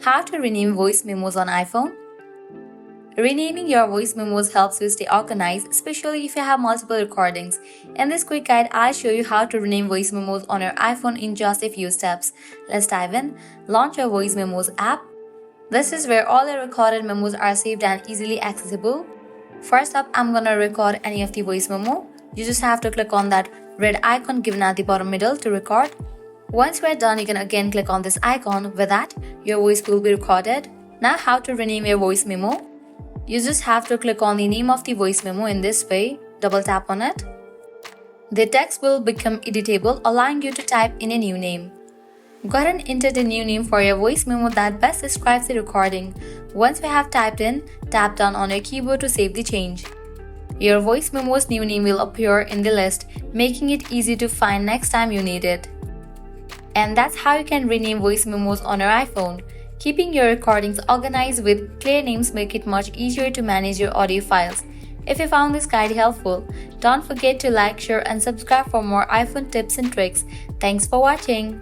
How to rename voice memos on iPhone? Renaming your voice memos helps you stay organized, especially if you have multiple recordings. In this quick guide, I'll show you how to rename voice memos on your iPhone in just a few steps. Let's dive in. Launch your Voice Memos app. This is where all the recorded memos are saved and easily accessible. First up, I'm gonna record any of the voice memo. You just have to click on that red icon given at the bottom middle to record. Once we're done, you can again click on this icon. With that, your voice will be recorded. Now, how to rename your voice memo? You just have to click on the name of the voice memo in this way. Double tap on it. The text will become editable, allowing you to type in a new name. Go ahead and enter the new name for your voice memo that best describes the recording. Once you have typed in, tap down on your keyboard to save the change. Your voice memo's new name will appear in the list, making it easy to find next time you need it. And that's how you can rename voice memos on your iPhone. Keeping your recordings organized with clear names make it much easier to manage your audio files. If you found this guide helpful, don't forget to like, share, and subscribe for more iPhone tips and tricks. Thanks for watching.